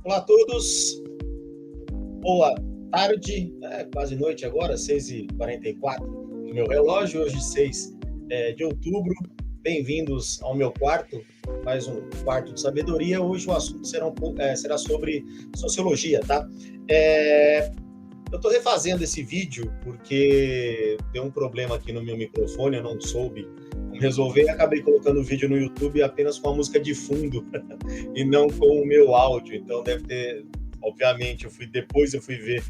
Olá a todos, boa tarde, quase noite agora, 6h44 no meu relógio, hoje 6 de outubro. Bem-vindos ao meu quarto, mais um quarto de sabedoria. Hoje o assunto será sobre sociologia, tá? Eu estou refazendo esse vídeo porque deu um problema aqui no meu microfone, eu não soube como resolver e acabei colocando o vídeo no YouTube apenas com a música de fundo e não com o meu áudio. Então deve ter, obviamente, depois eu fui ver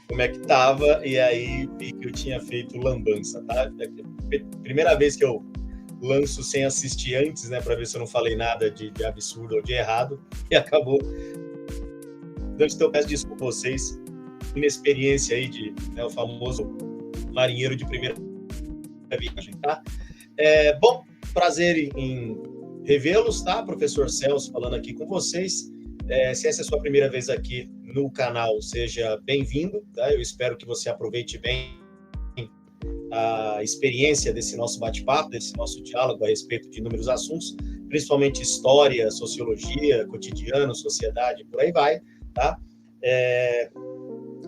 como é que tava e aí vi que eu tinha feito lambança, tá? Primeira vez que eu lanço sem assistir antes, né, para ver se eu não falei nada de absurdo ou de errado, e acabou. Então eu peço desculpa a vocês, inexperiência aí o famoso marinheiro de primeira viagem, tá? Bom, prazer em revê-los, tá? Professor Celso falando aqui com vocês. Se essa é a sua primeira vez aqui no canal, seja bem-vindo, tá? Eu espero que você aproveite bem a experiência desse nosso bate-papo, desse nosso diálogo a respeito de inúmeros assuntos, principalmente história, sociologia, cotidiano, sociedade, por aí vai, tá?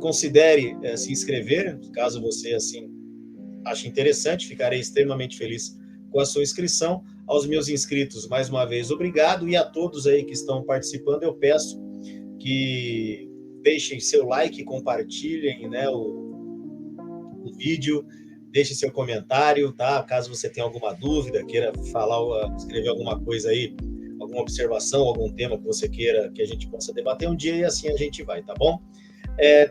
Considere se inscrever, caso você assim ache interessante, ficarei extremamente feliz com a sua inscrição. Aos meus inscritos, mais uma vez, obrigado, e a todos aí que estão participando, eu peço que deixem seu like, compartilhem, né, o vídeo, deixe seu comentário, tá? Caso você tenha alguma dúvida, queira falar, escrever alguma coisa aí, alguma observação, algum tema que você queira que a gente possa debater um dia, e assim a gente vai, tá bom?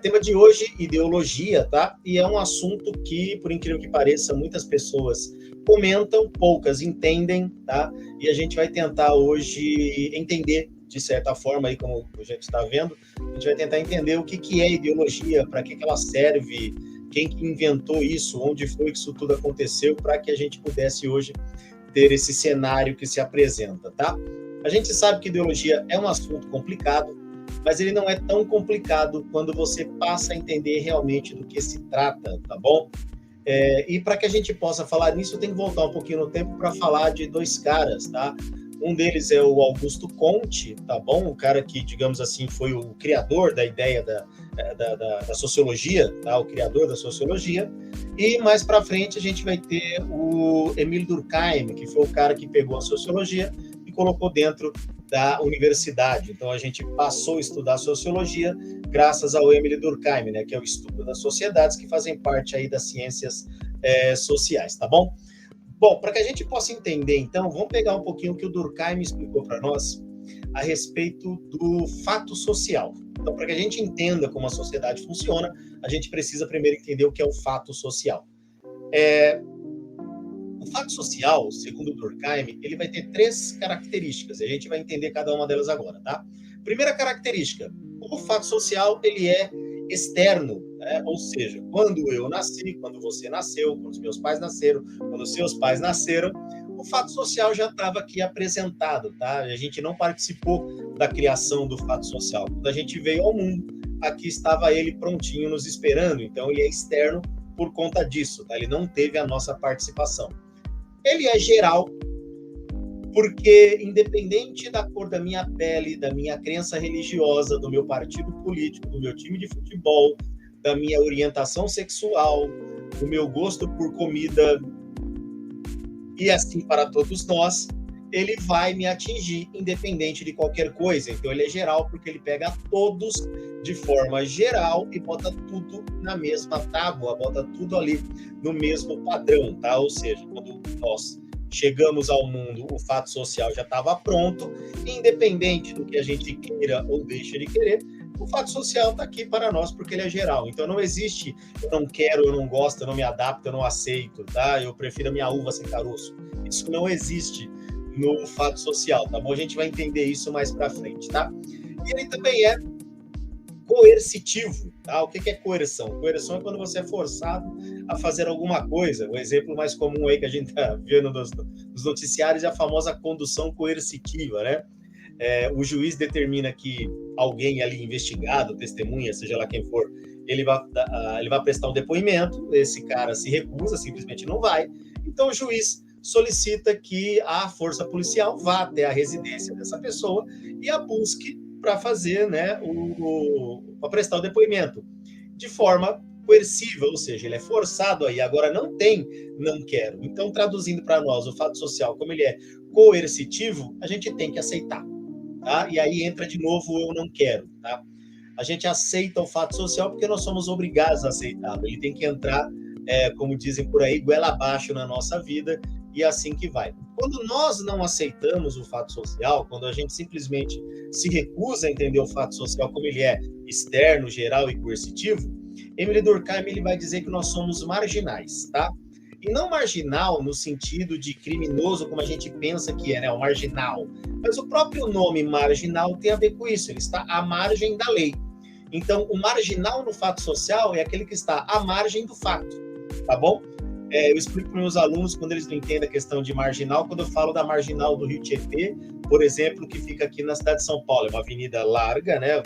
Tema de hoje, ideologia, tá? E é um assunto que, por incrível que pareça, muitas pessoas comentam, poucas entendem, tá? E a gente vai tentar hoje entender, de certa forma, aí como a gente está vendo, a gente vai tentar entender o que é ideologia, para que ela serve, quem que inventou isso, onde foi que isso tudo aconteceu, para que a gente pudesse hoje ter esse cenário que se apresenta, tá? A gente sabe que ideologia é um assunto complicado, mas ele não é tão complicado quando você passa a entender realmente do que se trata, tá bom? E para que a gente possa falar nisso, tem que voltar um pouquinho no tempo para falar de dois caras, tá? Um deles é o Augusto Comte, tá bom? O cara que, digamos assim, foi o criador da ideia da sociologia, tá? O criador da sociologia. E mais para frente a gente vai ter o Emile Durkheim, que foi o cara que pegou a sociologia e colocou dentro da universidade. Então a gente passou a estudar sociologia graças ao Emile Durkheim, né, que é o estudo das sociedades que fazem parte aí das ciências sociais, tá bom? Bom, para que a gente possa entender, então, vamos pegar um pouquinho o que o Durkheim explicou para nós a respeito do fato social. Então, para que a gente entenda como a sociedade funciona, a gente precisa primeiro entender o que é o fato social. O fato social, segundo Durkheim, ele vai ter 3 características, e a gente vai entender cada uma delas agora, tá? Primeira característica, o fato social, ele é externo, né? Ou seja, quando eu nasci, quando você nasceu, quando os meus pais nasceram, quando os seus pais nasceram, o fato social já estava aqui apresentado, tá? A gente não participou da criação do fato social. Quando a gente veio ao mundo, aqui estava ele prontinho nos esperando, então ele é externo por conta disso, tá? Ele não teve a nossa participação. Ele é geral, porque independente da cor da minha pele, da minha crença religiosa, do meu partido político, do meu time de futebol, da minha orientação sexual, do meu gosto por comida, e assim para todos nós, ele vai me atingir independente de qualquer coisa. Então ele é geral porque ele pega todos de forma geral e bota tudo na mesma tábua, bota tudo ali no mesmo padrão, tá? Ou seja, quando nós chegamos ao mundo, o fato social já estava pronto, independente do que a gente queira ou deixe de querer, o fato social está aqui para nós porque ele é geral. Então não existe eu não quero, eu não gosto, eu não me adapto, eu não aceito, tá? Eu prefiro a minha uva sem caroço. Isso não existe no fato social, tá bom? A gente vai entender isso mais para frente, tá? E ele também é coercitivo, tá? O que é coerção? Coerção é quando você é forçado a fazer alguma coisa. O exemplo mais comum aí que a gente tá vendo nos noticiários é a famosa condução coercitiva, né? O juiz determina que alguém ali investigado, testemunha, seja lá quem for, ele vai prestar um depoimento, esse cara se recusa, simplesmente não vai, então o juiz solicita que a força policial vá até a residência dessa pessoa e a busque para fazer, né, para prestar o depoimento, de forma coerciva, ou seja, ele é forçado aí, agora não tem não quero. Então, traduzindo para nós, o fato social, como ele é coercitivo, a gente tem que aceitar, tá? E aí entra de novo o eu não quero, tá? A gente aceita o fato social porque nós somos obrigados a aceitá-lo. Ele tem que entrar, como dizem por aí, goela abaixo na nossa vida, e assim que vai. Quando nós não aceitamos o fato social, quando a gente simplesmente se recusa a entender o fato social como ele é, externo, geral e coercitivo, Emile Durkheim ele vai dizer que nós somos marginais, tá? E não marginal no sentido de criminoso, como a gente pensa que é, né? O marginal. Mas o próprio nome marginal tem a ver com isso, ele está à margem da lei. Então, o marginal no fato social é aquele que está à margem do fato, tá bom? Eu explico para meus alunos, quando eles não entendem a questão de marginal, quando eu falo da marginal do Rio Tietê, por exemplo, que fica aqui na cidade de São Paulo, é uma avenida larga, né,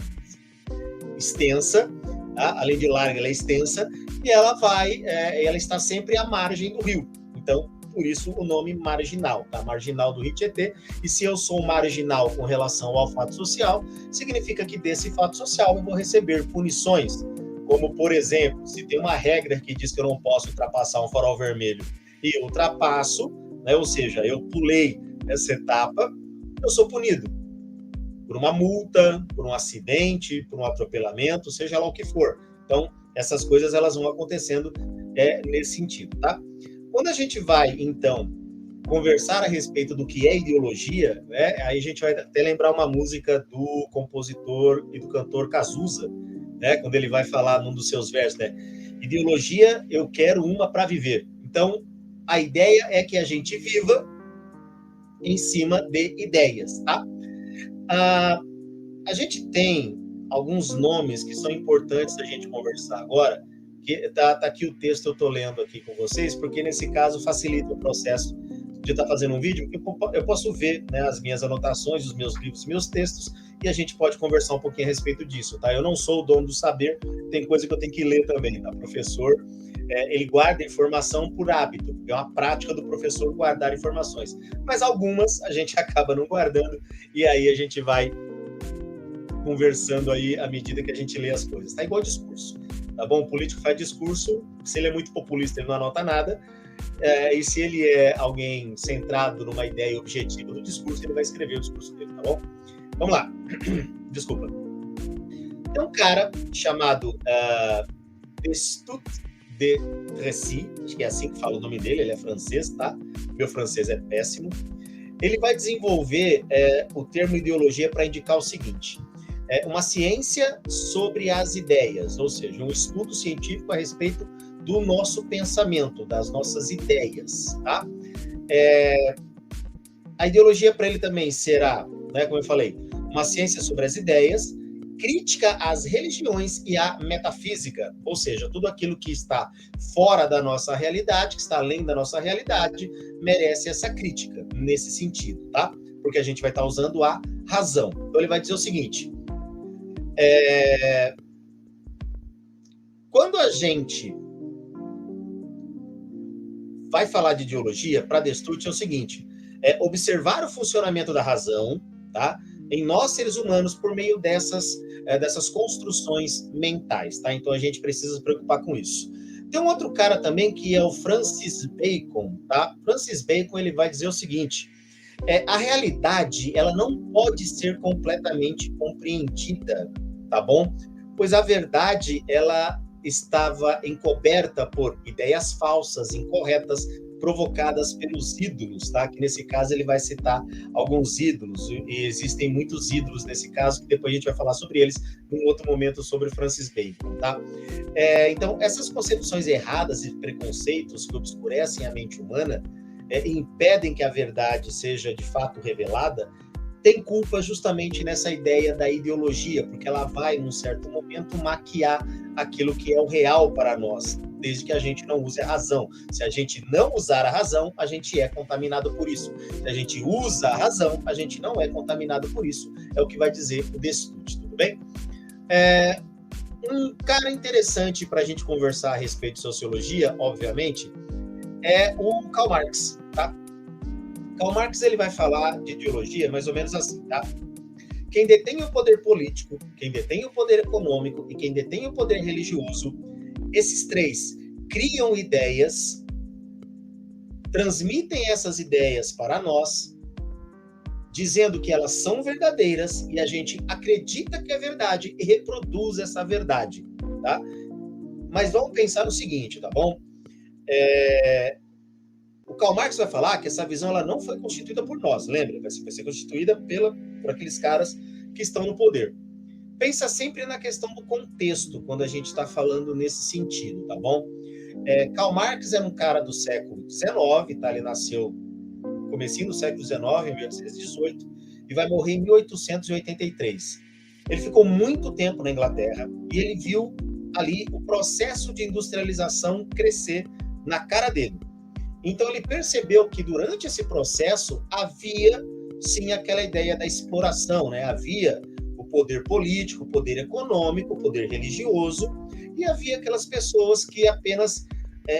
extensa, tá? Além de larga, ela é extensa, e ela está sempre à margem do rio. Então, por isso o nome marginal, tá? Marginal do Rio Tietê. E se eu sou marginal com relação ao fato social, significa que desse fato social eu vou receber punições, como, por exemplo, se tem uma regra que diz que eu não posso ultrapassar um farol vermelho e eu ultrapasso, né? Ou seja, eu pulei essa etapa, eu sou punido por uma multa, por um acidente, por um atropelamento, seja lá o que for. Então, essas coisas elas vão acontecendo nesse sentido, tá? Quando a gente vai, então, conversar a respeito do que é ideologia, né, aí a gente vai até lembrar uma música do compositor e do cantor Cazuza, né, quando ele vai falar num dos seus versos, né, ideologia, eu quero uma para viver. Então, a ideia é que a gente viva em cima de ideias, tá? A gente tem alguns nomes que são importantes da gente conversar agora, que tá aqui o texto, eu estou lendo aqui com vocês, porque nesse caso facilita o processo de estar fazendo um vídeo, porque eu posso ver, né, as minhas anotações, os meus livros, meus textos, e a gente pode conversar um pouquinho a respeito disso, tá? Eu não sou o dono do saber, tem coisa que eu tenho que ler também, tá? Professor, ele guarda informação por hábito, é uma prática do professor guardar informações, mas algumas a gente acaba não guardando, e aí a gente vai conversando aí à medida que a gente lê as coisas. Tá igual discurso, tá bom? O político faz discurso, se ele é muito populista, ele não anota nada, e se ele é alguém centrado numa ideia objetiva do discurso, ele vai escrever o discurso dele, tá bom? Vamos lá. Desculpa. Tem um cara chamado Destutt de Tracy, acho que é assim que fala o nome dele, ele é francês, tá? Meu francês é péssimo. Ele vai desenvolver o termo ideologia para indicar o seguinte: uma ciência sobre as ideias, ou seja, um estudo científico a respeito do nosso pensamento, das nossas ideias, tá? A ideologia para ele também será, né, como eu falei, uma ciência sobre as ideias, crítica às religiões e à metafísica, ou seja, tudo aquilo que está fora da nossa realidade, que está além da nossa realidade, merece essa crítica, nesse sentido, tá? Porque a gente vai estar usando a razão. Então ele vai dizer o seguinte: quando a gente vai falar de ideologia, para Destutt é o seguinte: observar o funcionamento da razão, tá? Em nós, seres humanos, por meio dessas construções mentais, tá? Então, a gente precisa se preocupar com isso. Tem um outro cara também, que é o Francis Bacon, tá? Francis Bacon, ele vai dizer o seguinte: a realidade, ela não pode ser completamente compreendida, tá bom? Pois a verdade, ela estava encoberta por ideias falsas, incorretas, provocadas pelos ídolos, tá? Que nesse caso ele vai citar alguns ídolos, e existem muitos ídolos nesse caso, que depois a gente vai falar sobre eles num outro momento, sobre Francis Bacon, tá? Então, essas concepções erradas e preconceitos que obscurecem a mente humana, impedem que a verdade seja de fato revelada, tem culpa justamente nessa ideia da ideologia, porque ela vai, num certo momento, maquiar aquilo que é o real para nós, desde que a gente não use a razão. Se a gente não usar a razão, a gente é contaminado por isso. Se a gente usa a razão, a gente não é contaminado por isso. É o que vai dizer o Destutt, tudo bem? Um cara interessante para a gente conversar a respeito de sociologia, obviamente, é o Karl Marx, tá? Karl Marx ele vai falar de ideologia mais ou menos assim, tá? quem detém o poder político, quem detém o poder econômico e quem detém o poder religioso, esses três criam ideias, transmitem essas ideias para nós, dizendo que elas são verdadeiras e a gente acredita que é verdade e reproduz essa verdade, tá? Mas vamos pensar no seguinte, tá bom? O Karl Marx vai falar que essa visão ela não foi constituída por nós, lembra? Vai ser constituída por aqueles caras que estão no poder. Pensa sempre na questão do contexto, quando a gente está falando nesse sentido, tá bom? Karl Marx era um cara do século XIX, tá? Ele nasceu no comecinho do século XIX, em 1818, e vai morrer em 1883. Ele ficou muito tempo na Inglaterra e ele viu ali o processo de industrialização crescer na cara dele. Então ele percebeu que durante esse processo havia sim aquela ideia da exploração, né? Havia o poder político, o poder econômico, o poder religioso, e havia aquelas pessoas que apenas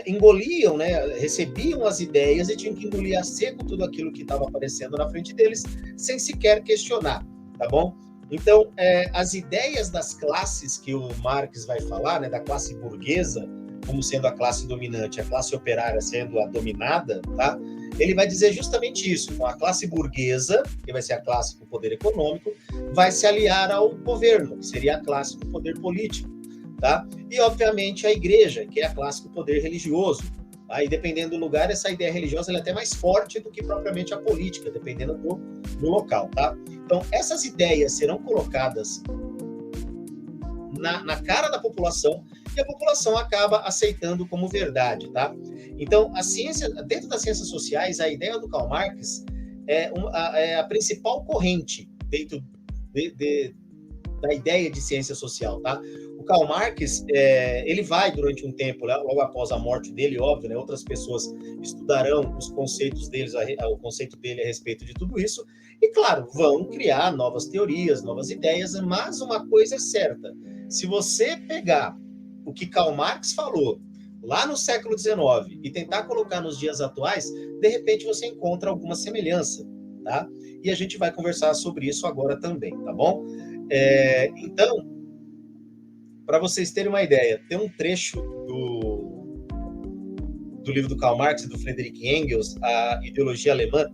engoliam, né? Recebiam as ideias e tinham que engolir a seco tudo aquilo que estava aparecendo na frente deles, sem sequer questionar, tá bom? Então, as ideias das classes que o Marx vai falar, né, da classe burguesa, como sendo a classe dominante, a classe operária sendo a dominada, tá? Ele vai dizer justamente isso. Então, a classe burguesa, que vai ser a classe com poder econômico, vai se aliar ao governo, que seria a classe com poder político, tá? E, obviamente, a igreja, que é a classe com poder religioso. Tá? E, dependendo do lugar, essa ideia religiosa ela é até mais forte do que propriamente a política, dependendo do local, tá? Então, essas ideias serão colocadas na cara da população e a população acaba aceitando como verdade, tá? Então, a ciência, dentro das ciências sociais, a ideia do Karl Marx é a principal corrente dentro da ideia de ciência social, tá? O Karl Marx, ele vai durante um tempo, logo após a morte dele, óbvio, né? Outras pessoas estudarão os conceitos deles, o conceito dele a respeito de tudo isso, e claro, vão criar novas teorias, novas ideias, mas uma coisa é certa, se você pegar o que Karl Marx falou lá no século XIX e tentar colocar nos dias atuais, de repente você encontra alguma semelhança, tá? E a gente vai conversar sobre isso agora também, tá bom? Então, para vocês terem uma ideia, tem um trecho do livro do Karl Marx e do Friedrich Engels, A Ideologia Alemã,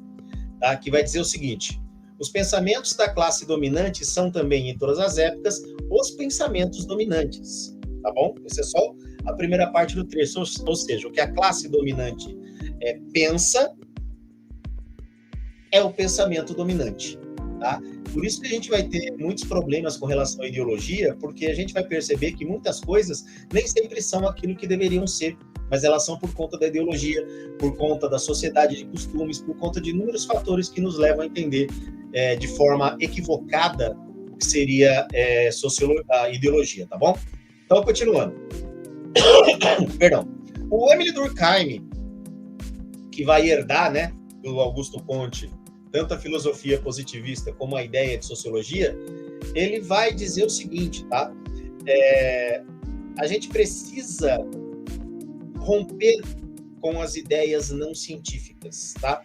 tá? Que vai dizer o seguinte: os pensamentos da classe dominante são também, em todas as épocas, os pensamentos dominantes, tá bom? Essa é só a primeira parte do trecho, ou seja, o que a classe dominante pensa é o pensamento dominante, tá? Por isso que a gente vai ter muitos problemas com relação à ideologia, porque a gente vai perceber que muitas coisas nem sempre são aquilo que deveriam ser, mas elas são por conta da ideologia, por conta da sociedade de costumes, por conta de inúmeros fatores que nos levam a entender de forma equivocada o que seria a ideologia, tá bom? Então, continuando. Perdão. O Émile Durkheim, que vai herdar, né, do Augusto Comte, tanto a filosofia positivista como a ideia de sociologia, ele vai dizer o seguinte, tá? A gente precisa romper com as ideias não científicas, tá?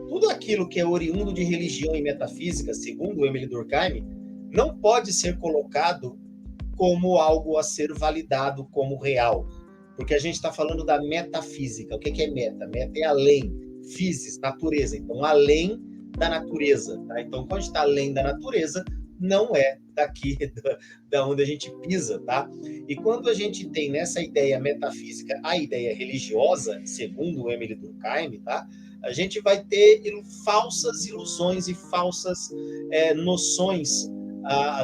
Tudo aquilo que é oriundo de religião e metafísica, segundo Émile Durkheim, não pode ser colocado como algo a ser validado como real, porque a gente está falando da metafísica. O que é meta? Meta é além, physis, natureza. Então, além da natureza, tá? Então, quando a gente está além da natureza, não é daqui da onde a gente pisa, tá? E quando a gente tem nessa ideia metafísica a ideia religiosa, segundo o Émile Durkheim, tá? A gente vai ter falsas ilusões e falsas noções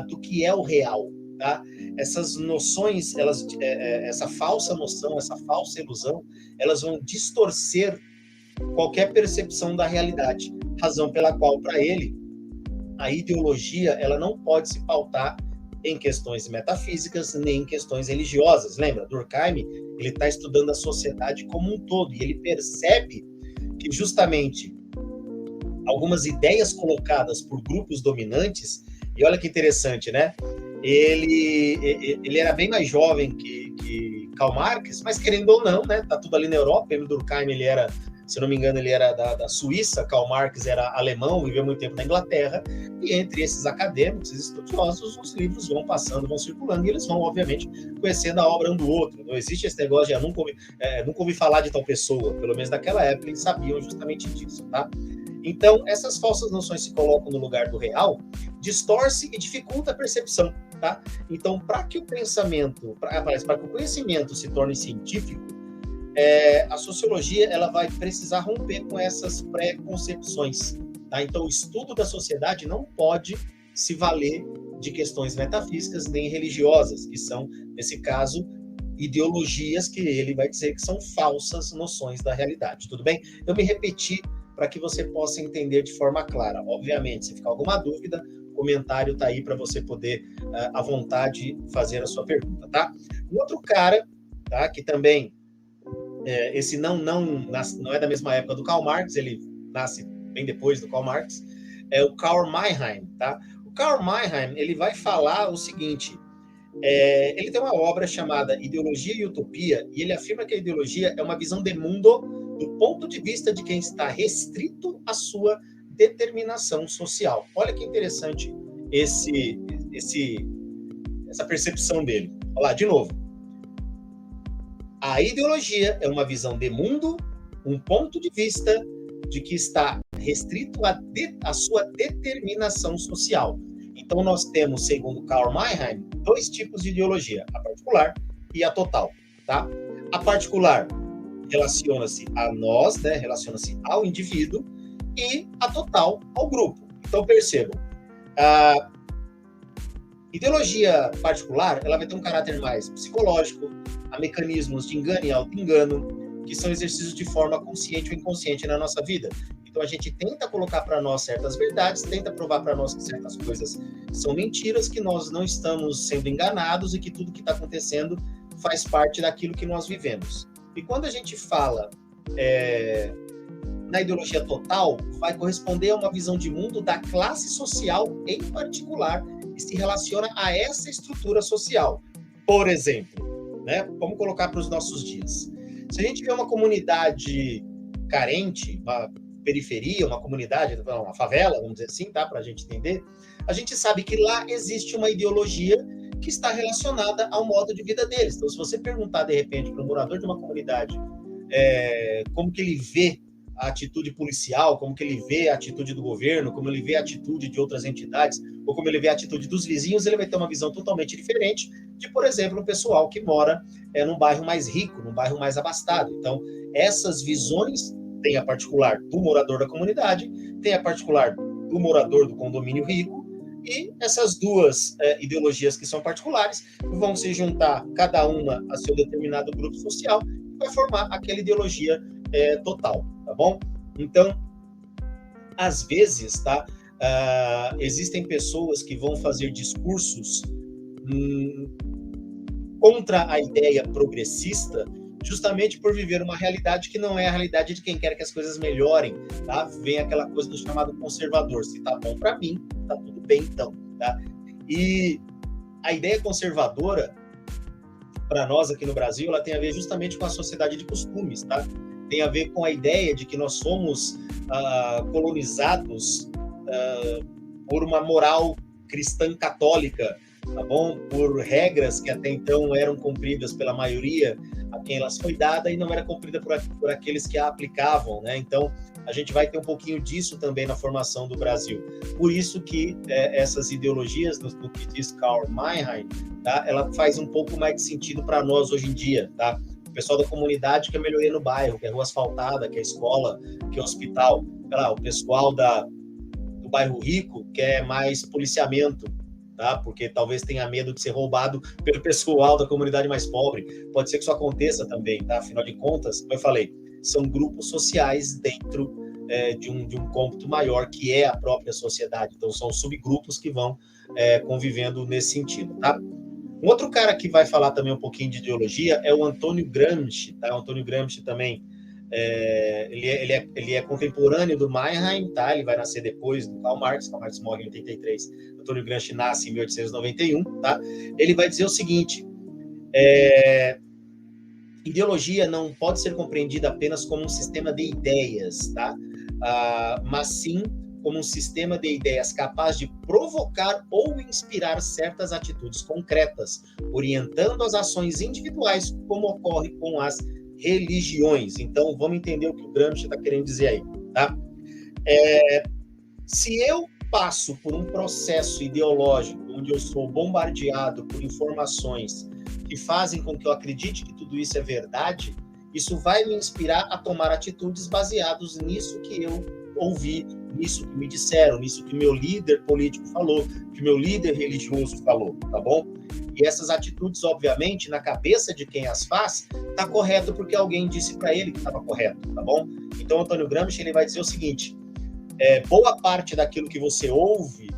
do que é o real, tá? Essas noções, essa falsa noção, essa falsa ilusão, elas vão distorcer qualquer percepção da realidade, razão pela qual, para ele, a ideologia ela não pode se pautar em questões metafísicas nem em questões religiosas. Lembra, Durkheim ele está estudando a sociedade como um todo e ele percebe que justamente algumas ideias colocadas por grupos dominantes, e olha que interessante, né? Ele era bem mais jovem que Karl Marx, mas querendo ou não, né? Tá tudo ali na Europa. O Durkheim ele era se não me engano, ele era da Suíça, Karl Marx era alemão, viveu muito tempo na Inglaterra, e entre esses acadêmicos, esses estudiosos, os livros vão passando, vão circulando, e eles vão, obviamente, conhecendo a obra um do outro. Não existe esse negócio de nunca ouvi falar de tal pessoa, pelo menos naquela época eles sabiam justamente disso, tá? Então, essas falsas noções se colocam no lugar do real, distorce e dificulta a percepção, tá? Então, para que o pensamento, para que o conhecimento se torne científico, a sociologia ela vai precisar romper com essas pré-concepções, tá? Então, o estudo da sociedade não pode se valer de questões metafísicas nem religiosas, que são, nesse caso, ideologias que ele vai dizer que são falsas noções da realidade, tudo bem? Eu me repeti para que você possa entender de forma clara. Obviamente, se ficar alguma dúvida, o comentário está aí para você poder, à vontade, fazer a sua pergunta, tá? Um outro cara, tá, que também, esse não é da mesma época do Karl Marx, ele nasce bem depois do Karl Marx, é o Karl Mannheim, tá? O Karl Mannheim, ele vai falar o seguinte, ele tem uma obra chamada Ideologia e Utopia, e ele afirma que a ideologia é uma visão de mundo do ponto de vista de quem está restrito à sua determinação social. Olha que interessante essa percepção dele. Olha lá, de novo. A ideologia é uma visão de mundo, um ponto de vista de que está restrito à sua determinação social. Então, nós temos, segundo Karl Mannheim, 2 tipos de ideologia, a particular e a total, tá? A particular relaciona-se a nós, né? Relaciona-se ao indivíduo, e a total ao grupo. Então, percebam, a ideologia particular ela vai ter um caráter mais psicológico, há mecanismos de engano e auto-engano, que são exercidos de forma consciente ou inconsciente na nossa vida. Então, a gente tenta colocar para nós certas verdades, tenta provar para nós que certas coisas são mentiras, que nós não estamos sendo enganados e que tudo que está acontecendo faz parte daquilo que nós vivemos. E quando a gente fala na ideologia total, vai corresponder a uma visão de mundo da classe social em particular e se relaciona a essa estrutura social. Por exemplo, né, vamos colocar para os nossos dias. Se a gente vê uma comunidade carente, uma periferia, uma comunidade, uma favela, vamos dizer assim, tá, para a gente entender, a gente sabe que lá existe uma ideologia que está relacionada ao modo de vida deles. Então, se você perguntar, de repente, para um morador de uma comunidade como que ele vê a atitude policial, como que ele vê a atitude do governo, como ele vê a atitude de outras entidades, ou como ele vê a atitude dos vizinhos, ele vai ter uma visão totalmente diferente de, por exemplo, o pessoal que mora num bairro mais rico, num bairro mais abastado. Então, essas visões tem a particular do morador da comunidade, tem a particular do morador do condomínio rico, e essas duas ideologias que são particulares vão se juntar, cada uma a seu determinado grupo social, e vai formar aquela ideologia total, tá bom? Então, às vezes, tá, existem pessoas que vão fazer discursos contra a ideia progressista, justamente por viver uma realidade que não é a realidade de quem quer que as coisas melhorem, tá? Vem aquela coisa do chamado conservador. Se tá bom para mim, tá tudo bem então, tá? E a ideia conservadora, para nós aqui no Brasil, ela tem a ver justamente com a sociedade de costumes, tá? Tem a ver com a ideia de que nós somos colonizados por uma moral cristã católica, tá bom? Por regras que até então eram cumpridas pela maioria a quem elas foi dada e não era cumprida por aqueles que a aplicavam, né? Então, a gente vai ter um pouquinho disso também na formação do Brasil. Por isso que essas ideologias, do que diz Karl Mannheim, tá? Ela faz um pouco mais de sentido para nós hoje em dia, tá? O pessoal da comunidade quer melhoria no bairro, quer rua asfaltada, quer escola, quer hospital. O pessoal do bairro rico quer mais policiamento, tá? Porque talvez tenha medo de ser roubado pelo pessoal da comunidade mais pobre. Pode ser que isso aconteça também, tá? Afinal de contas, como eu falei, são grupos sociais dentro de um cômputo maior, que é a própria sociedade. Então, são subgrupos que vão convivendo nesse sentido, tá? Um outro cara que vai falar também um pouquinho de ideologia é o Antônio Gramsci, tá? O Antônio Gramsci também, ele é contemporâneo do Mannheim, tá? Ele vai nascer depois do Karl Marx morre em 83, Antônio Gramsci nasce em 1891, tá? Ele vai dizer o seguinte, Ideologia não pode ser compreendida apenas como um sistema de ideias, tá? Mas sim como um sistema de ideias capaz de provocar ou inspirar certas atitudes concretas, orientando as ações individuais, como ocorre com as religiões. Então, vamos entender o que o Gramsci está querendo dizer aí, tá? Se eu passo por um processo ideológico onde eu sou bombardeado por informações que fazem com que eu acredite que tudo isso é verdade, isso vai me inspirar a tomar atitudes baseadas nisso que eu ouvi, nisso que me disseram, nisso que meu líder político falou, que meu líder religioso falou, tá bom? E essas atitudes, obviamente, na cabeça de quem as faz, tá correto porque alguém disse para ele que estava correto, tá bom? Então, Antônio Gramsci, ele vai dizer o seguinte: boa parte daquilo que você ouve,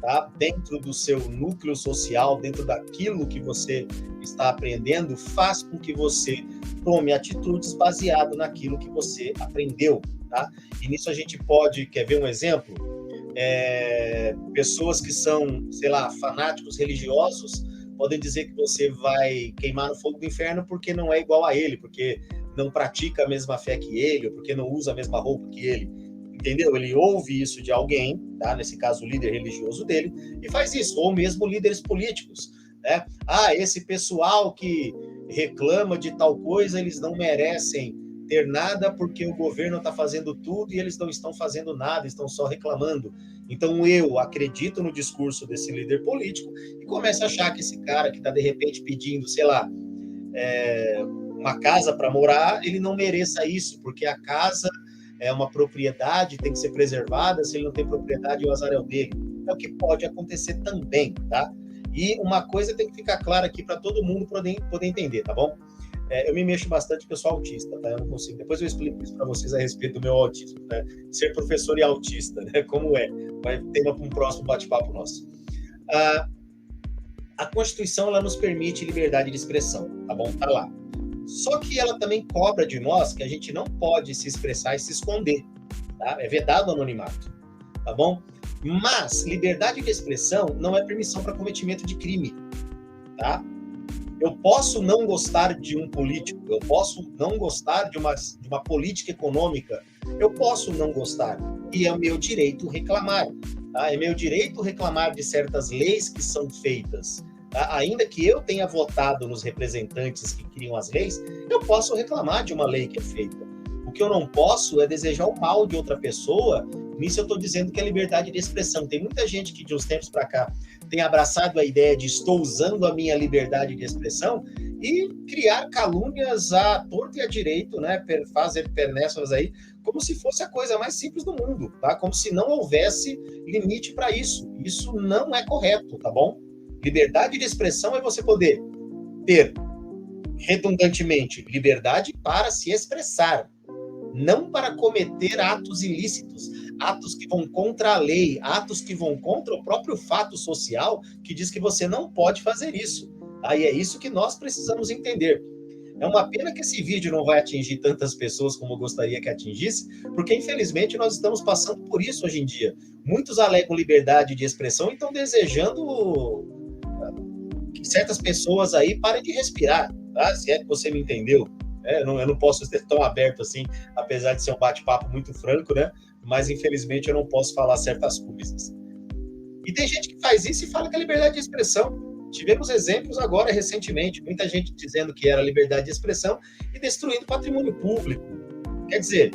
tá, dentro do seu núcleo social, dentro daquilo que você está aprendendo, faz com que você tome atitudes baseado naquilo que você aprendeu, tá? E nisso a gente pode, quer ver um exemplo? Pessoas que são, sei lá, fanáticos religiosos, podem dizer que você vai queimar no fogo do inferno porque não é igual a ele, porque não pratica a mesma fé que ele, ou porque não usa a mesma roupa que ele. Entendeu? Ele ouve isso de alguém, tá? Nesse caso, o líder religioso dele, e faz isso, ou mesmo líderes políticos, né? Esse pessoal que reclama de tal coisa, eles não merecem ter nada porque o governo está fazendo tudo e eles não estão fazendo nada, estão só reclamando. Então eu acredito no discurso desse líder político e começo a achar que esse cara que está de repente pedindo, sei lá, uma casa para morar, ele não mereça isso, porque a casa é uma propriedade, tem que ser preservada, se ele não tem propriedade, o azar é o dele. É o que pode acontecer também, tá? E uma coisa tem que ficar clara aqui para todo mundo poder entender, tá bom? Eu me mexo bastante porque eu sou autista, tá? Eu não consigo. Depois eu explico isso para vocês a respeito do meu autismo, né? Ser professor e autista, né? Como é? Vai ter um próximo bate-papo nosso. A Constituição, ela nos permite liberdade de expressão, tá bom? Tá lá. Só que ela também cobra de nós que a gente não pode se expressar e se esconder, tá? É vedado o anonimato, tá bom? Mas liberdade de expressão não é permissão para cometimento de crime, tá? Eu posso não gostar de um político, eu posso não gostar de uma política econômica, eu posso não gostar, e é o meu direito reclamar, tá? É meu direito reclamar de certas leis que são feitas, tá? Ainda que eu tenha votado nos representantes que criam as leis, eu posso reclamar de uma lei que é feita. O que eu não posso é desejar o mal de outra pessoa. Nisso eu estou dizendo que é liberdade de expressão. Tem muita gente que de uns tempos para cá tem abraçado a ideia de estou usando a minha liberdade de expressão e criar calúnias à torta e à direito, né? Fazer pernécias aí, como se fosse a coisa mais simples do mundo, tá? Como se não houvesse limite para isso. Isso não é correto, tá bom? Liberdade de expressão é você poder ter, redundantemente, liberdade para se expressar, não para cometer atos ilícitos, atos que vão contra a lei, atos que vão contra o próprio fato social que diz que você não pode fazer isso. Aí é isso que nós precisamos entender. É uma pena que esse vídeo não vai atingir tantas pessoas como eu gostaria que atingisse, porque infelizmente nós estamos passando por isso hoje em dia. Muitos alegam liberdade de expressão e estão desejando que certas pessoas aí parem de respirar, tá? Se é que você me entendeu. Eu não posso ser tão aberto assim, apesar de ser um bate-papo muito franco, né? Mas infelizmente eu não posso falar certas coisas. E tem gente que faz isso e fala que é liberdade de expressão. Tivemos exemplos agora recentemente, muita gente dizendo que era liberdade de expressão e destruindo patrimônio público. Quer dizer,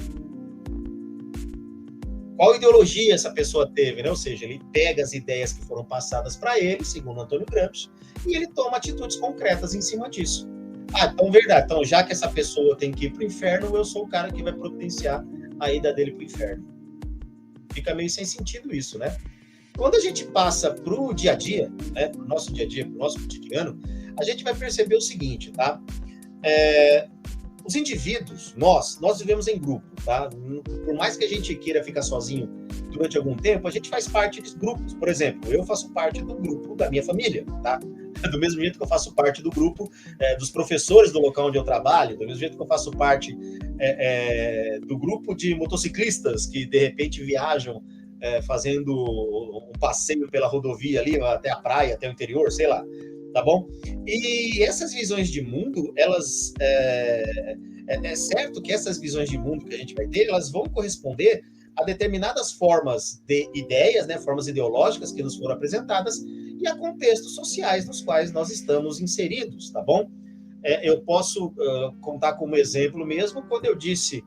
qual ideologia essa pessoa teve, né? Ou seja, ele pega as ideias que foram passadas para ele, segundo Antônio Gramsci, e ele toma atitudes concretas em cima disso. Então verdade. Então, já que essa pessoa tem que ir para o inferno, eu sou o cara que vai providenciar a ida dele para o inferno. Fica meio sem sentido isso, né? Quando a gente passa para o dia a dia, né, para o nosso dia a dia, para o nosso cotidiano, a gente vai perceber o seguinte, tá? Os indivíduos, nós vivemos em grupo, tá? Por mais que a gente queira ficar sozinho durante algum tempo, a gente faz parte de grupos. Por exemplo, eu faço parte do grupo da minha família, tá? Do mesmo jeito que eu faço parte do grupo dos professores do local onde eu trabalho, do mesmo jeito que eu faço parte do grupo de motociclistas que, de repente, viajam fazendo um passeio pela rodovia ali, até a praia, até o interior, sei lá, tá bom? E essas visões de mundo, elas é certo que essas visões de mundo que a gente vai ter, elas vão corresponder a determinadas formas de ideias, né, formas ideológicas que nos foram apresentadas e a contextos sociais nos quais nós estamos inseridos, tá bom? Eu posso contar como exemplo mesmo quando eu disse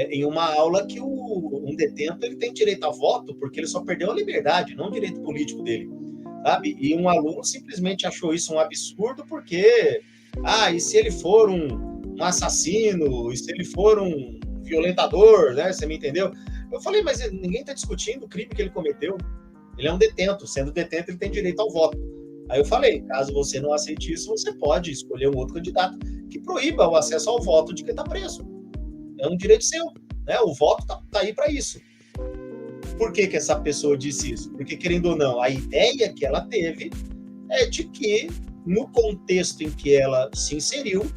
em uma aula que um detento ele tem direito a voto porque ele só perdeu a liberdade, não o direito político dele, sabe? E um aluno simplesmente achou isso um absurdo porque, e se ele for um assassino, e se ele for um violentador, né? Você me entendeu? Eu falei, mas ninguém está discutindo o crime que ele cometeu. Ele é um detento, sendo detento ele tem direito ao voto. Aí eu falei, caso você não aceite isso, você pode escolher um outro candidato que proíba o acesso ao voto de quem está preso. É um direito seu, né? O voto tá aí para isso. Por que essa pessoa disse isso? Porque, querendo ou não, a ideia que ela teve é de que, no contexto em que ela se inseriu,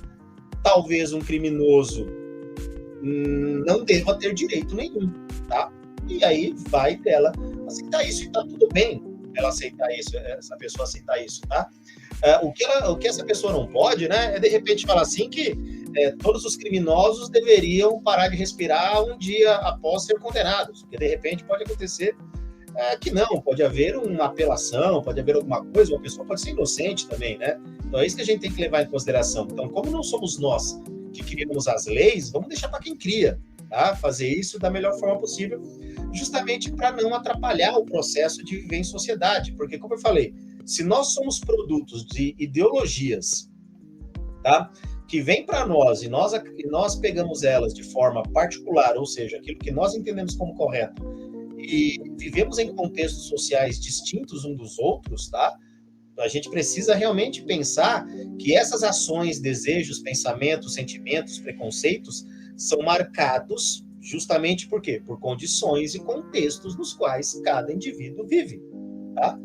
talvez um criminoso não deva ter direito nenhum, tá? E aí vai dela aceitar isso, e tá tudo bem ela aceitar isso, essa pessoa aceitar isso, tá? O que essa pessoa não pode, né, é de repente falar assim que todos os criminosos deveriam parar de respirar um dia após ser condenados, porque de repente pode acontecer que não, pode haver uma apelação, pode haver alguma coisa, uma pessoa pode ser inocente também, né? Então é isso que a gente tem que levar em consideração. Então, como não somos nós que criamos as leis, vamos deixar para quem cria, tá? Fazer isso da melhor forma possível, justamente para não atrapalhar o processo de viver em sociedade, porque, como eu falei, se nós somos produtos de ideologias, tá? Que vêm para nós e nós pegamos elas de forma particular, ou seja, aquilo que nós entendemos como correto, e vivemos em contextos sociais distintos uns dos outros, tá? A gente precisa realmente pensar que essas ações, desejos, pensamentos, sentimentos, preconceitos são marcados justamente por quê? Por condições e contextos nos quais cada indivíduo vive, tá?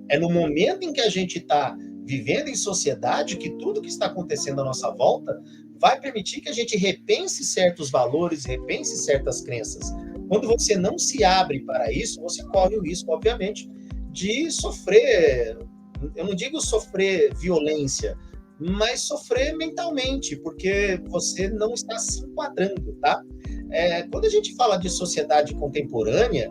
É no momento em que a gente está vivendo em sociedade que tudo que está acontecendo à nossa volta vai permitir que a gente repense certos valores, repense certas crenças. Quando você não se abre para isso, você corre o risco, obviamente, de sofrer, eu não digo sofrer violência, mas sofrer mentalmente, porque você não está se enquadrando, tá? Quando a gente fala de sociedade contemporânea,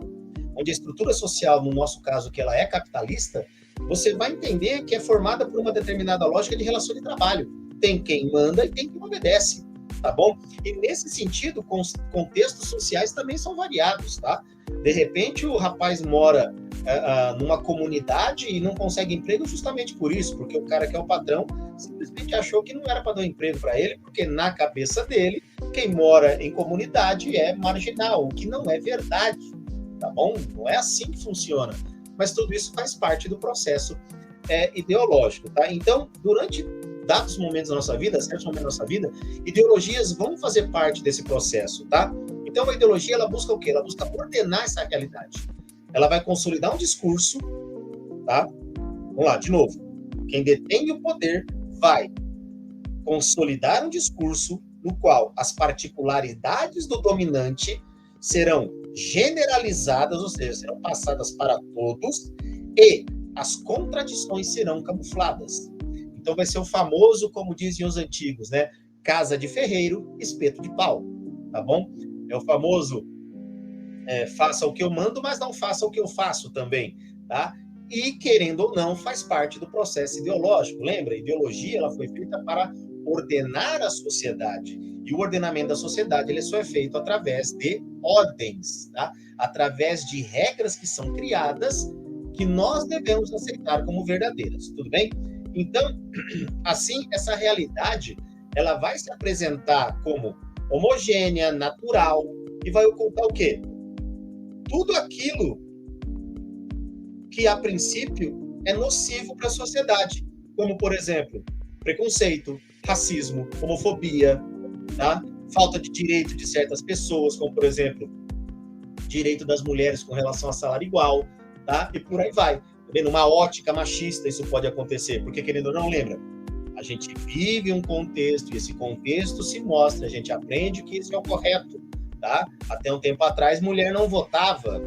onde a estrutura social, no nosso caso, que ela é capitalista, você vai entender que é formada por uma determinada lógica de relação de trabalho. Tem quem manda e tem quem obedece, tá bom? E nesse sentido, contextos sociais também são variados, tá? De repente, o rapaz mora numa comunidade e não consegue emprego justamente por isso, porque o cara que é o patrão simplesmente achou que não era para dar um emprego para ele, porque na cabeça dele, quem mora em comunidade é marginal, o que não é verdade, tá bom? Não é assim que funciona. Mas tudo isso faz parte do processo ideológico, tá? Então, durante dados momentos da nossa vida, certos momentos da nossa vida, ideologias vão fazer parte desse processo, tá? Então, a ideologia, ela busca o quê? Ela busca ordenar essa realidade. Ela vai consolidar um discurso, tá? Vamos lá, de novo. Quem detém o poder vai consolidar um discurso no qual as particularidades do dominante serão generalizadas, ou seja, serão passadas para todos, e as contradições serão camufladas. Então vai ser o famoso, como dizem os antigos, né? Casa de ferreiro, espeto de pau, tá bom? É o famoso faça o que eu mando, mas não faça o que eu faço também, tá? E, querendo ou não, faz parte do processo ideológico. Lembra? A ideologia ela foi feita para ordenar a sociedade. E o ordenamento da sociedade ele só é feito através de ordens, tá? Através de regras que são criadas que nós devemos aceitar como verdadeiras, tudo bem? Então, assim, essa realidade ela vai se apresentar como homogênea, natural, e vai ocultar o quê? Tudo aquilo que, a princípio, é nocivo para a sociedade, como, por exemplo, preconceito, racismo, homofobia, tá? Falta de direito de certas pessoas, como, por exemplo, direito das mulheres com relação a salário igual, tá? E por aí vai. Numa ótica machista isso pode acontecer, porque, querendo ou não, lembra, a gente vive um contexto e esse contexto se mostra, a gente aprende que isso é o correto, tá? Até um tempo atrás, mulher não votava,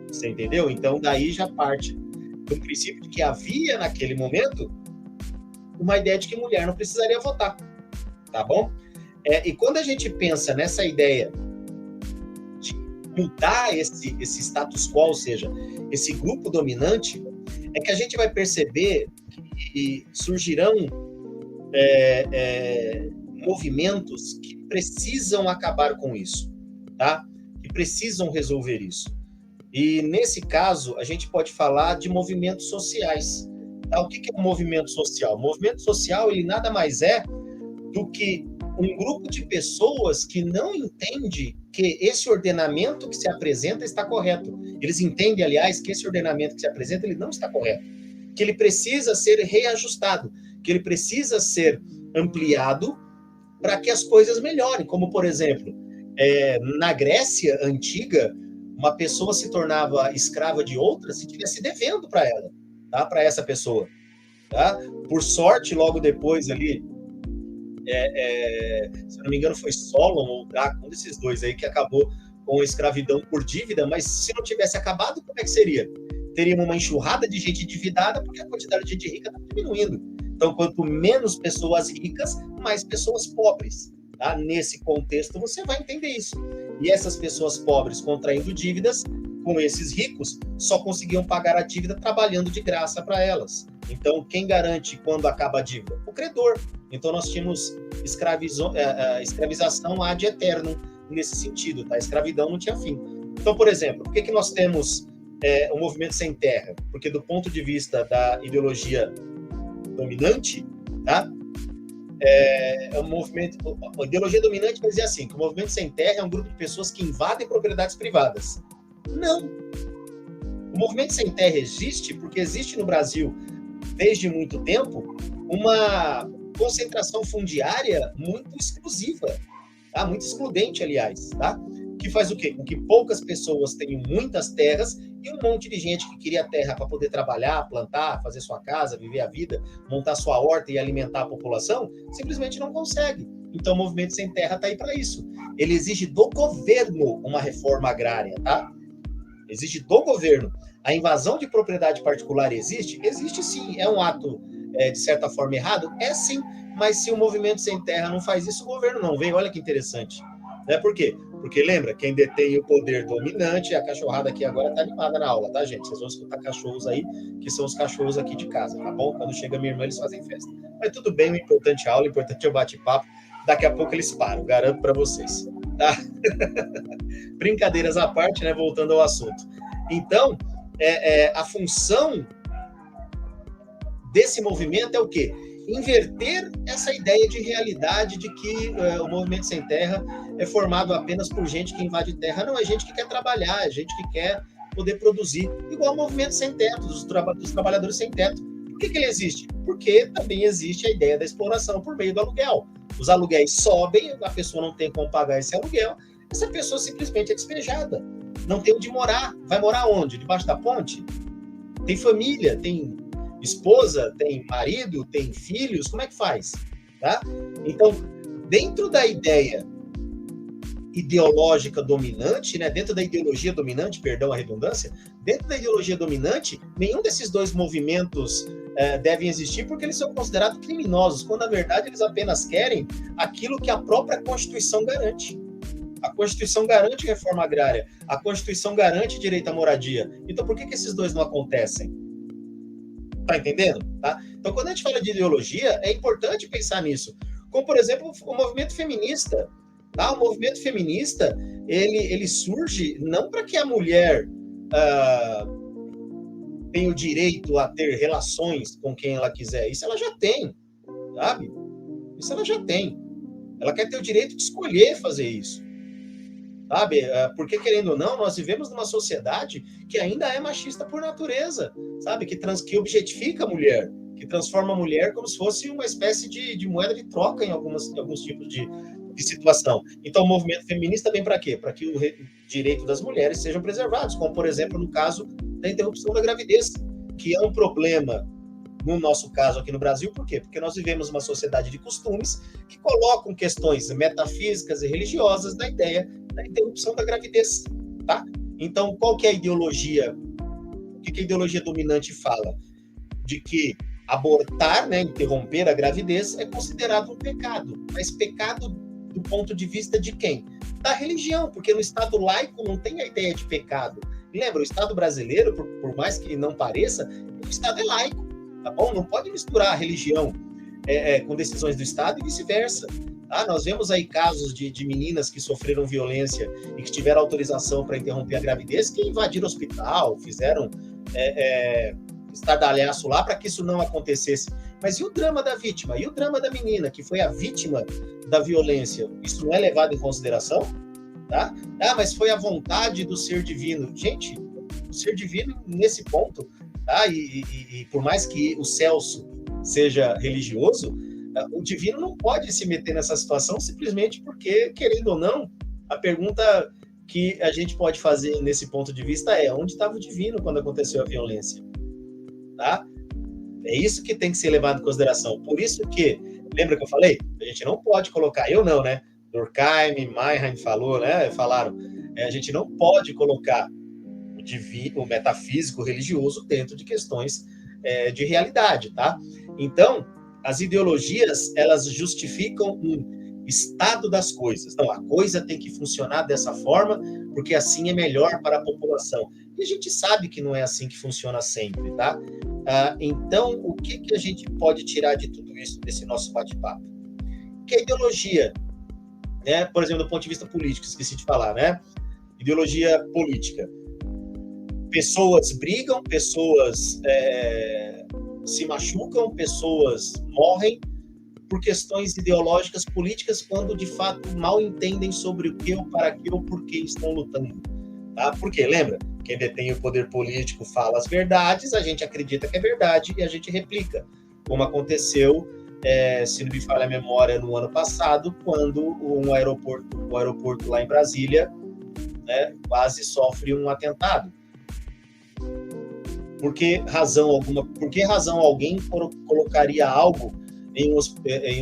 você entendeu? Então, daí já parte do princípio de que havia, naquele momento, uma ideia de que mulher não precisaria votar, tá bom? E quando a gente pensa nessa ideia de mudar esse status quo, ou seja, esse grupo dominante, é que a gente vai perceber que surgirão movimentos que precisam acabar com isso, tá? Que precisam resolver isso. E, nesse caso, a gente pode falar de movimentos sociais. Tá? O que é um movimento social? O movimento social, ele nada mais é do que um grupo de pessoas que não entende que esse ordenamento que se apresenta está correto. Eles entendem, aliás, que esse ordenamento que se apresenta ele não está correto, que ele precisa ser reajustado, que ele precisa ser ampliado para que as coisas melhorem. Como, por exemplo, na Grécia Antiga, uma pessoa se tornava escrava de outra se estivesse devendo para ela, tá? Para essa pessoa. Tá? Por sorte, logo depois ali, se não me engano, foi Solon ou Draco, um desses dois aí, que acabou com a escravidão por dívida, mas se não tivesse acabado, como é que seria? Teríamos uma enxurrada de gente endividada, porque a quantidade de gente rica está diminuindo. Então, quanto menos pessoas ricas, mais pessoas pobres. Tá? Nesse contexto, você vai entender isso. E essas pessoas pobres contraindo dívidas, com esses ricos, só conseguiam pagar a dívida trabalhando de graça para elas. Então, quem garante quando acaba a dívida? O credor. Então, nós tínhamos escravização ad eternum nesse sentido, tá? A escravidão não tinha fim. Então, por exemplo, por que nós temos o movimento sem terra? Porque, do ponto de vista da ideologia dominante, tá? A ideologia dominante vai dizer assim, que o movimento sem terra é um grupo de pessoas que invadem propriedades privadas. Não. O movimento sem terra existe porque existe no Brasil, desde muito tempo, uma concentração fundiária muito exclusiva, tá? Muito excludente, aliás, tá? Que faz o quê? Com que poucas pessoas tenham muitas terras e um monte de gente que queria terra para poder trabalhar, plantar, fazer sua casa, viver a vida, montar sua horta e alimentar a população, simplesmente não consegue. Então, o movimento sem terra está aí para isso. Ele exige do governo uma reforma agrária, tá? Exige do governo. A invasão de propriedade particular existe? Existe sim. É um ato, de certa forma, errado? É sim. Mas se o movimento sem terra não faz isso, o governo não vem. Olha que interessante. Né? Por quê? Porque lembra, quem detém o poder dominante, a cachorrada aqui agora está animada na aula, tá, gente? Vocês vão escutar cachorros aí, que são os cachorros aqui de casa, tá bom? Quando chega minha irmã, eles fazem festa. Mas tudo bem, o importante é a aula, o importante é o bate-papo. Daqui a pouco eles param, garanto para vocês, tá? Brincadeiras à parte, né? Voltando ao assunto. Então, a função desse movimento é o quê? Inverter essa ideia de realidade de que o movimento sem terra é formado apenas por gente que invade terra. Não, é gente que quer trabalhar, é gente que quer poder produzir, igual o movimento sem teto, dos trabalhadores sem teto. Por que ele existe? Porque também existe a ideia da exploração por meio do aluguel. Os aluguéis sobem, a pessoa não tem como pagar esse aluguel, essa pessoa simplesmente é despejada. Não tem onde morar. Vai morar onde? Debaixo da ponte? Tem família, tem esposa, tem marido, tem filhos, como é que faz? Tá? Então, dentro da ideia ideológica dominante, né, dentro da ideologia dominante, perdão a redundância, dentro da ideologia dominante, nenhum desses dois movimentos devem existir porque eles são considerados criminosos, quando na verdade eles apenas querem aquilo que a própria Constituição garante. A Constituição garante reforma agrária, a Constituição garante direito à moradia. Então, por que esses dois não acontecem? Tá entendendo? Tá? Então, quando a gente fala de ideologia, é importante pensar nisso. Como, por exemplo, o movimento feminista. Tá? O movimento feminista, ele surge não para que a mulher tenha o direito a ter relações com quem ela quiser. Isso ela já tem, sabe? Isso ela já tem. Ela quer ter o direito de escolher fazer isso. Sabe? Porque, querendo ou não, nós vivemos numa sociedade que ainda é machista por natureza, sabe? Que objetifica a mulher, que transforma a mulher como se fosse uma espécie de moeda de troca em alguns tipos de situação. Então, o movimento feminista vem para quê? Para que o direito das mulheres sejam preservados, como, por exemplo, no caso da interrupção da gravidez, que é um problema no nosso caso aqui no Brasil. Por quê? Porque nós vivemos uma sociedade de costumes que colocam questões metafísicas e religiosas da ideia da interrupção da gravidez, tá? Então, qual que é a ideologia? O que a ideologia dominante fala? De que Abortar, né, interromper a gravidez é considerado um pecado, mas pecado do ponto de vista de quem? Da religião, porque no Estado laico não tem a ideia de pecado. E lembra, o Estado brasileiro, por mais que não pareça, o Estado é laico, tá bom? Não pode misturar a religião com decisões do Estado e vice-versa. Ah, nós vemos aí casos de meninas que sofreram violência e que tiveram autorização para interromper a gravidez, que invadiram o hospital, fizeram estardalhaço lá para que isso não acontecesse. Mas e o drama da vítima? E o drama da menina, que foi a vítima da violência? Isso não é levado em consideração? Tá? Ah, mas foi a vontade do ser divino. Gente, o ser divino, nesse ponto, tá? E por mais que o Celso seja religioso, o divino não pode se meter nessa situação simplesmente porque, querendo ou não, a pergunta que a gente pode fazer nesse ponto de vista é: onde estava o divino quando aconteceu a violência? Tá? É isso que tem que ser levado em consideração. Por isso que, lembra que eu falei? A gente não pode colocar, eu não, né? Durkheim, Mannheim falou, né? Falaram, a gente não pode colocar o divino, o metafísico, o religioso dentro de questões de realidade, tá? Então, as ideologias, elas justificam um estado das coisas. Então, a coisa tem que funcionar dessa forma, porque assim é melhor para a população. E a gente sabe que não é assim que funciona sempre, tá? Então, o que a gente pode tirar de tudo isso, desse nosso bate-papo? Que a ideologia, né, por exemplo, do ponto de vista político, esqueci de falar, né? Ideologia política. Pessoas brigam, pessoas se machucam, pessoas morrem por questões ideológicas políticas quando, de fato, mal entendem sobre o que, ou para que, ou por que estão lutando. Tá? Porque, lembra? Quem detém o poder político fala as verdades, a gente acredita que é verdade e a gente replica. Como aconteceu, se não me falha a memória, no ano passado, quando o aeroporto lá em Brasília, né, quase sofre um atentado. Por que razão alguém colocaria algo em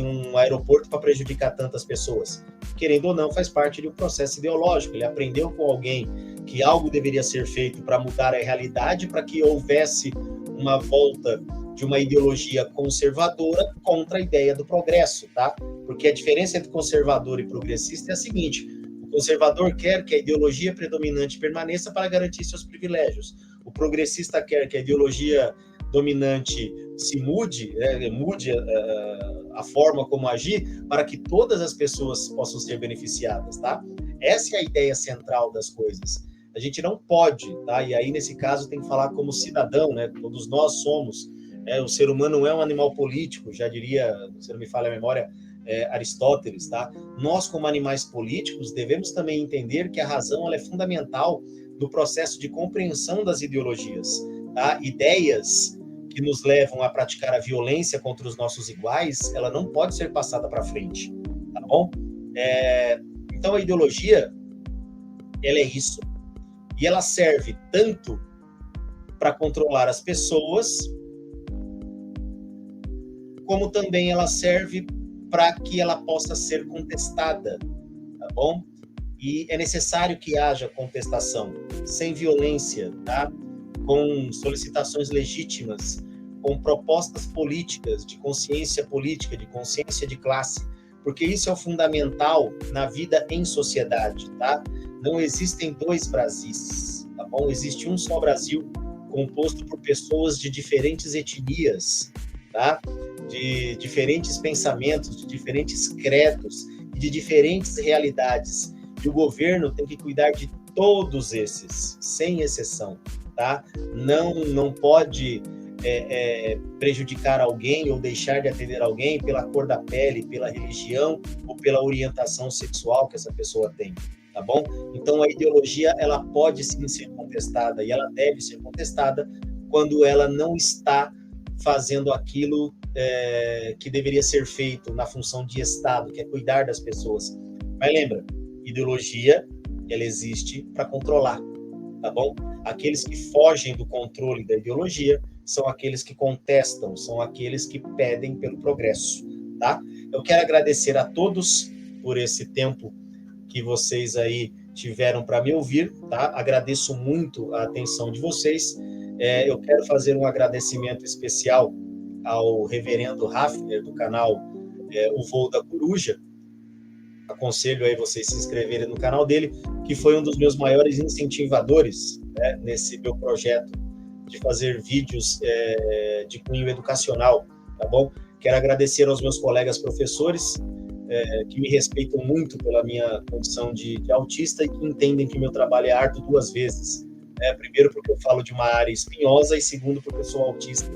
um aeroporto para prejudicar tantas pessoas? Querendo ou não, faz parte de um processo ideológico. Ele aprendeu com alguém que algo deveria ser feito para mudar a realidade, para que houvesse uma volta de uma ideologia conservadora contra a ideia do progresso, tá? Porque a diferença entre conservador e progressista é a seguinte: o conservador quer que a ideologia predominante permaneça para garantir seus privilégios. O progressista quer que a ideologia dominante se mude, mude a forma como agir, para que todas as pessoas possam ser beneficiadas, tá? Essa é a ideia central das coisas. A gente não pode, tá? E aí, nesse caso, tem que falar como cidadão, né? Todos nós somos. O ser humano não é um animal político, já diria, se não me falha a memória, Aristóteles, tá? Nós, como animais políticos, devemos também entender que a razão ela é fundamental no processo de compreensão das ideologias, tá? Ideias que nos levam a praticar a violência contra os nossos iguais, ela não pode ser passada para frente, tá bom? Então, a ideologia, ela é isso, e ela serve tanto para controlar as pessoas, como também ela serve para que ela possa ser contestada, tá bom? E é necessário que haja contestação, sem violência, tá? Com solicitações legítimas, com propostas políticas, de consciência política, de consciência de classe, porque isso é o fundamental na vida em sociedade, tá? Não existem dois Brasis, tá bom? Existe um só Brasil, composto por pessoas de diferentes etnias, tá? De diferentes pensamentos, de diferentes credos e de diferentes realidades. E o governo tem que cuidar de todos esses, sem exceção, tá? Não pode prejudicar alguém ou deixar de atender alguém pela cor da pele, pela religião ou pela orientação sexual que essa pessoa tem, tá bom? Então, a ideologia, ela pode sim ser contestada e ela deve ser contestada quando ela não está fazendo aquilo que deveria ser feito na função de Estado, que é cuidar das pessoas. Mas lembra, ideologia, ela existe para controlar, tá bom? Aqueles que fogem do controle da ideologia são aqueles que contestam, são aqueles que pedem pelo progresso, tá? Eu quero agradecer a todos por esse tempo que vocês aí tiveram para me ouvir, tá? Agradeço muito a atenção de vocês. Eu quero fazer um agradecimento especial ao reverendo Hafner, do canal O Voo da Coruja. Aconselho aí vocês se inscreverem no canal dele, que foi um dos meus maiores incentivadores, né, nesse meu projeto de fazer vídeos de cunho educacional, tá bom? Quero agradecer aos meus colegas professores, que me respeitam muito pela minha condição de autista e que entendem que meu trabalho é árduo duas vezes. Primeiro, porque eu falo de uma área espinhosa, e segundo, porque eu sou autista.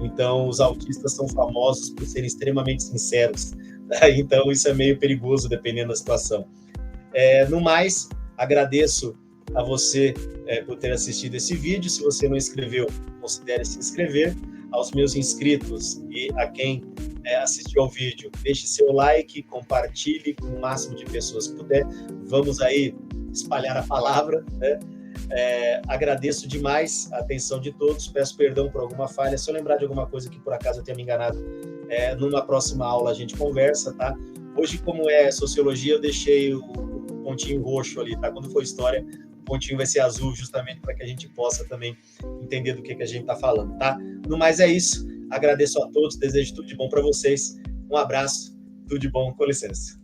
Então, os autistas são famosos por serem extremamente sinceros. Né? Então, isso é meio perigoso, dependendo da situação. No mais, agradeço a você por ter assistido esse vídeo. Se você não inscreveu, considere se inscrever. Aos meus inscritos e a quem assistiu ao vídeo, deixe seu like, compartilhe com o máximo de pessoas que puder. Vamos aí espalhar a palavra, né? Agradeço demais a atenção de todos, peço perdão por alguma falha, se eu lembrar de alguma coisa que por acaso eu tenha me enganado, numa próxima aula a gente conversa, tá? Hoje, como é sociologia, eu deixei o pontinho roxo ali, tá? Quando for história, o pontinho vai ser azul, justamente para que a gente possa também entender do que a gente está falando, tá? No mais é isso, agradeço a todos, desejo tudo de bom para vocês, um abraço, tudo de bom, com licença.